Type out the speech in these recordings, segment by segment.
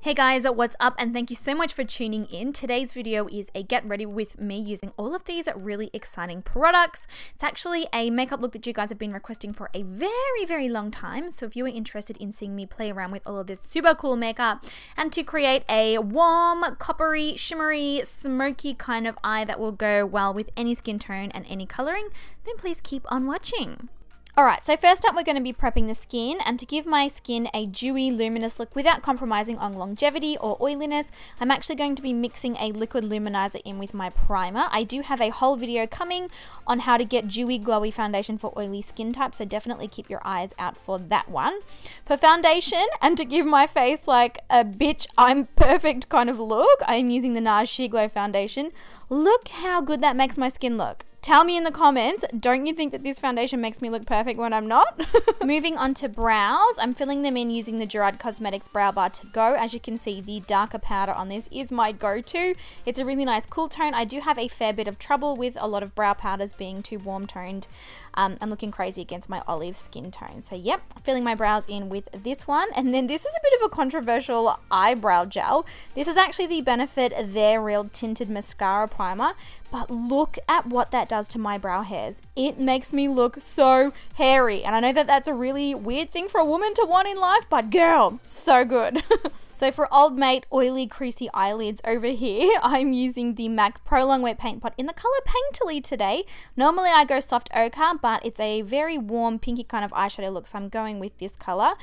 Hey guys, what's up, and thank you so much for tuning in. Today's video is a get ready with me using all of these really exciting products. It's actually a makeup look that you guys have been requesting for a very long time. So if you are interested in seeing me play around with all of this super cool makeup and to create a warm, coppery, shimmery, smoky kind of eye that will go well with any skin tone and any coloring, then please keep on watching. Alright, so first up we're going to be prepping the skin, and to give my skin a dewy, luminous look without compromising on longevity or oiliness, I'm actually going to be mixing a liquid luminizer in with my primer. I do have a whole video coming on how to get dewy, glowy foundation for oily skin types, so definitely keep your eyes out for that one. For foundation, and to give my face like a bitch, I'm perfect kind of look, I'm using the NARS Sheer Glow foundation. Look how good that makes my skin look. Tell me in the comments, don't you think that this foundation makes me look perfect when I'm not? Moving on to brows, I'm filling them in using the GERARD Cosmetics Brow Bar to Go. As you can see, the darker powder on this is my go-to. It's a really nice cool tone. I do have a fair bit of trouble with a lot of brow powders being too warm toned and looking crazy against my olive skin tone. So yep, filling my brows in with this one. And then this is a bit of a controversial eyebrow gel. This is actually the Benefit They're Real Tinted Mascara Primer. But look at what that does to my brow hairs. It makes me look so hairy. And I know that that's a really weird thing for a woman to want in life, but girl, so good. So for Old Mate oily creasy eyelids over here, I'm using the MAC Pro Long Wear Paint Pot in the color Painterly today. Normally I go soft ochre, but it's a very warm pinky kind of eyeshadow look, so I'm going with this color.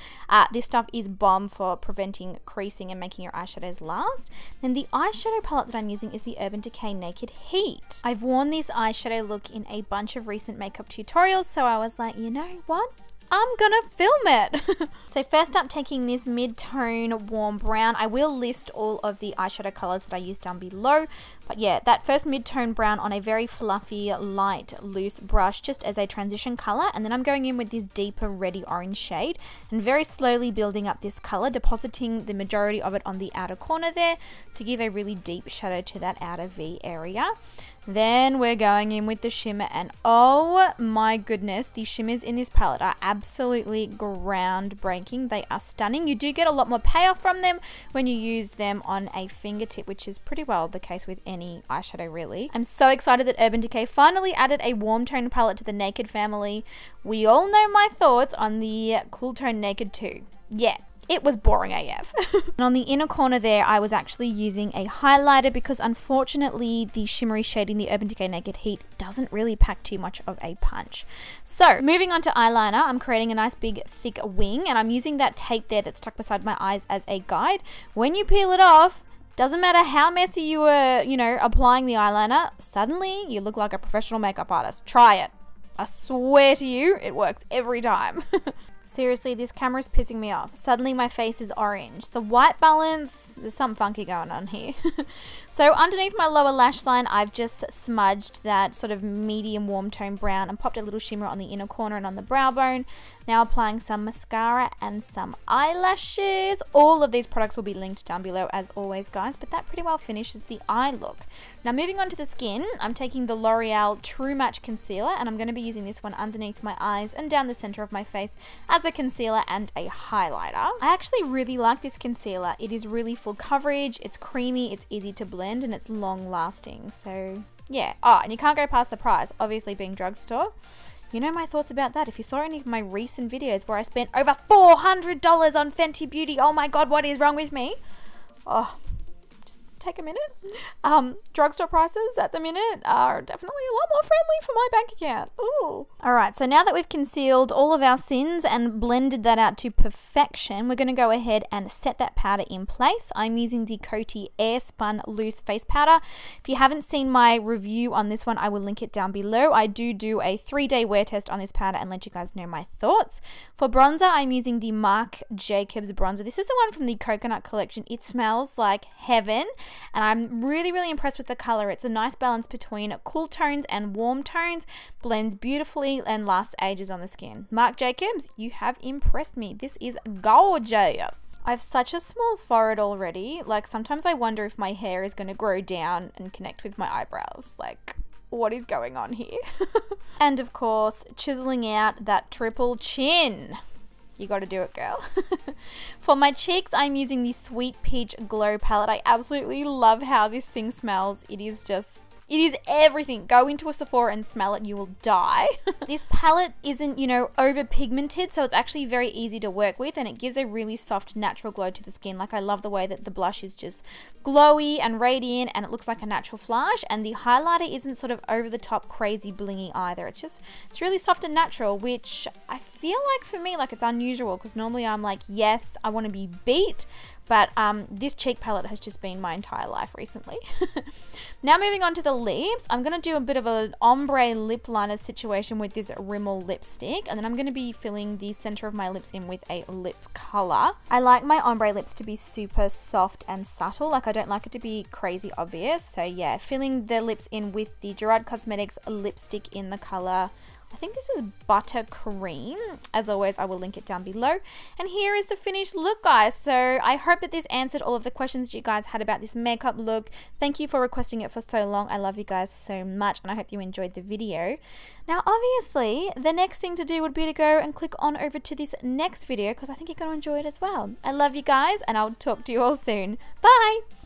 This stuff is bomb for preventing creasing and making your eyeshadows last. Then the eyeshadow palette that I'm using is the Urban Decay Naked Heat. I've worn this eyeshadow look in a bunch of recent makeup tutorials, so I was like, you know what? I'm gonna film it. So first up, taking this mid-tone warm brown. I will list all of the eyeshadow colors that I use down below, but yeah, that first mid-tone brown on a very fluffy, light, loose brush just as a transition color, and then I'm going in with this deeper reddy orange shade and very slowly building up this color, depositing the majority of it on the outer corner there to give a really deep shadow to that outer V area. Then we're going in with the shimmer, and oh my goodness, the shimmers in this palette are absolutely groundbreaking. They are stunning. You do get a lot more payoff from them when you use them on a fingertip, which is pretty well the case with any eyeshadow really. I'm so excited that Urban Decay finally added a warm tone palette to the Naked family. We all know my thoughts on the Cool Tone Naked 2. Yeah. It was boring AF. And on the inner corner there, I was actually using a highlighter because unfortunately the shimmery shade in the Urban Decay Naked Heat doesn't really pack too much of a punch. So moving on to eyeliner, I'm creating a nice big thick wing, and I'm using that tape there that's stuck beside my eyes as a guide. When you peel it off, doesn't matter how messy you were, you know, applying the eyeliner, suddenly you look like a professional makeup artist. Try it. I swear to you, it works every time. Seriously, this camera's pissing me off. Suddenly my face is orange. The white balance, there's something funky going on here. So underneath my lower lash line, I've just smudged that sort of medium warm tone brown and popped a little shimmer on the inner corner and on the brow bone. Now applying some mascara and some eyelashes. All of these products will be linked down below as always, guys, but that pretty well finishes the eye look. Now moving on to the skin, I'm taking the L'Oreal True Match Concealer, and I'm going to be using this one underneath my eyes and down the center of my face as a concealer and a highlighter. I actually really like this concealer. It is really full coverage, it's creamy, it's easy to blend, and it's long lasting. So yeah. Oh, and you can't go past the price, obviously being drugstore. You know my thoughts about that. If you saw any of my recent videos where I spent over $400 on Fenty Beauty, oh my god, what is wrong with me? Oh, just take a minute. Drugstore prices at the minute are definitely a lot more friendly for my bank account. Ooh. Alright, so now that we've concealed all of our sins and blended that out to perfection, we're going to go ahead and set that powder in place. I'm using the Coty Air Spun Loose Face Powder. If you haven't seen my review on this one, I will link it down below. I do a 3-day wear test on this powder and let you guys know my thoughts. For bronzer, I'm using the Marc Jacobs bronzer. This is the one from the Coconut Collection. It smells like heaven, and I'm really impressed with the color. It's a nice balance between cool tones and warm tones, blends beautifully and lasts ages on the skin. Marc Jacobs, you have impressed me. This is gorgeous. I have such a small forehead already. Like, sometimes I wonder if my hair is going to grow down and connect with my eyebrows. Like, what is going on here? And of course, chiseling out that triple chin. You got to do it, girl. For my cheeks, I'm using the Sweet Peach Glow palette. I absolutely love how this thing smells. It is everything. Go into a Sephora and smell it, you will die. This palette isn't, you know, over pigmented, so it's actually very easy to work with, and it gives a really soft, natural glow to the skin. Like, I love the way that the blush is just glowy and radiant, and it looks like a natural flash, and the highlighter isn't sort of over the top crazy blingy either. It's really soft and natural, which I feel like for me, like, it's unusual, because normally I'm like, yes, I want to be beat, but this cheek palette has just been my entire life recently. Now moving on to the lips, I'm going to do a bit of an ombre lip liner situation with this Rimmel lipstick, and then I'm going to be filling the center of my lips in with a lip color. I like my ombre lips to be super soft and subtle, like I don't like it to be crazy obvious. So yeah, filling the lips in with the GERARD Cosmetics lipstick in the color, I think this is Buttercream. As always, I will link it down below. And here is the finished look, guys. So I hope that this answered all of the questions you guys had about this makeup look. Thank you for requesting it for so long. I love you guys so much, and I hope you enjoyed the video. Now, obviously, the next thing to do would be to go and click on over to this next video, because I think you're going to enjoy it as well. I love you guys, and I'll talk to you all soon. Bye!